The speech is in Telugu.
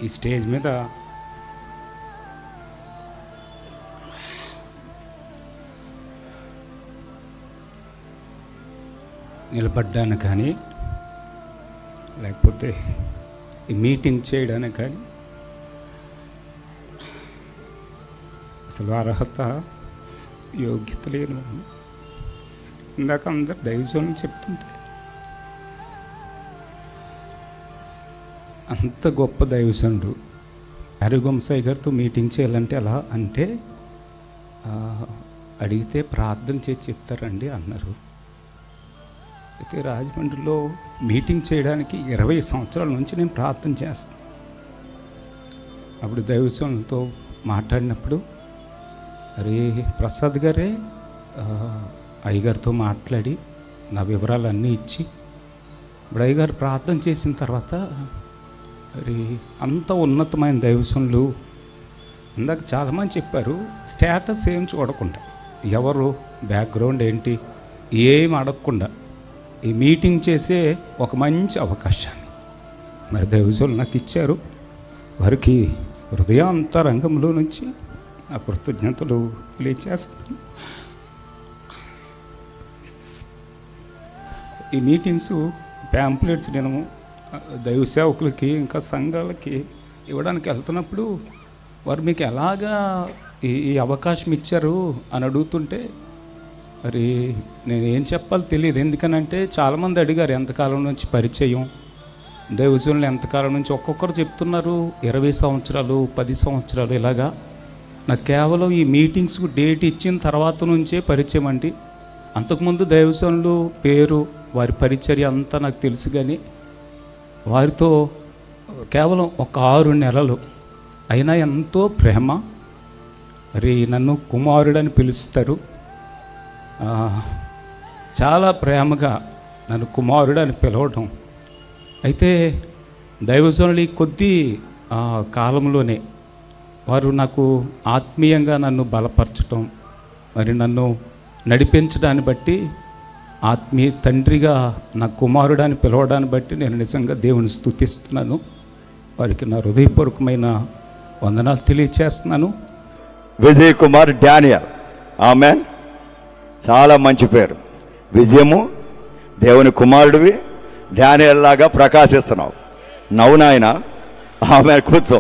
ఈ స్టేజ్ మీద నిలబడ్డానికి కానీ లేకపోతే ఈ మీటింగ్ చేయడానికి కానీ అసలు అర్హత యోగ్యత లేని వాళ్ళు. ఇందాక అందరు దైవజనులు చెప్తుంటే అంత గొప్ప దైవజనుడు హరిగొంసాయి గారితో మీటింగ్ చేయాలంటే ఎలా అంటే అడిగితే ప్రార్థన చేసి చెప్తారండి అన్నారు. అయితే రాజమండ్రిలో మీటింగ్ చేయడానికి 20 సంవత్సరాల నుంచి నేను ప్రార్థన చేస్తాను. అప్పుడు దైవజనులతో మాట్లాడినప్పుడు అరే ప్రసాద్ గారే అయ్యగారితో మాట్లాడి నా వివరాలన్నీ ఇచ్చి ఇప్పుడు అయ్యగారు ప్రార్థన చేసిన తర్వాత మరి అంత ఉన్నతమైన దైవజనులు ఇందాక చాలామంది చెప్పారు, స్టేటస్ ఏం చూడకుండా, ఎవరు బ్యాక్గ్రౌండ్ ఏంటి ఏం అడగకుండా ఈ మీటింగ్ చేసే ఒక మంచి అవకాశాన్ని మరి దైవజనులు నాకు ఇచ్చారు. వారికి హృదయాంతరంగంలో నుంచి ఆ కృతజ్ఞతలు తెలియచేస్తాను. ఈ మీటింగ్స్ ప్యాంప్లెట్స్ నేను దైవ సేవకులకి ఇంకా సంఘాలకి ఇవ్వడానికి వెళ్తున్నప్పుడు వారు మీకు ఎలాగా ఈ అవకాశం ఇచ్చారు అని అడుగుతుంటే మరి నేను ఏం చెప్పాలో తెలియదు. ఎందుకనంటే చాలామంది అడిగారు ఎంతకాలం నుంచి పరిచయం, దైవజనులు ఎంతకాలం నుంచి, ఒక్కొక్కరు చెప్తున్నారు 20 సంవత్సరాలు 10 సంవత్సరాలు ఇలాగా. నాకు కేవలం ఈ మీటింగ్స్కు డేట్ ఇచ్చిన తర్వాత నుంచే పరిచయం అండి. అంతకుముందు దైవజనులు పేరు వారి పరిచర్య అంతా నాకు తెలుసు, కానీ వారితో కేవలం ఒక 6 నెలలు అయినా ఎంతో ప్రేమ. మరి నన్ను కుమారుడని పిలుస్తారు, చాలా ప్రేమగా నన్ను కుమారుడని పిలవడం. అయితే దైవజనులు కొద్ది కాలంలోనే వారు నాకు ఆత్మీయంగా నన్ను బలపరచడం, మరి నన్ను నడిపించడాన్ని బట్టి, ఆత్మీయ తండ్రిగా నా కుమారుడాన్ని పిలవడాన్ని బట్టి నేను నిజంగా దేవుని స్తుతిస్తున్నాను. వారికి నా హృదయపూర్వకమైన వందనాలు తెలియచేస్తున్నాను. Vijay Kumar Daniel, amen. చాలా మంచి పేరు. విజయము, దేవుని కుమారుడివి, డానియల్ లాగా ప్రకాశిస్తున్నావు. నవ్వు నాయన, ఆమె కూర్చో.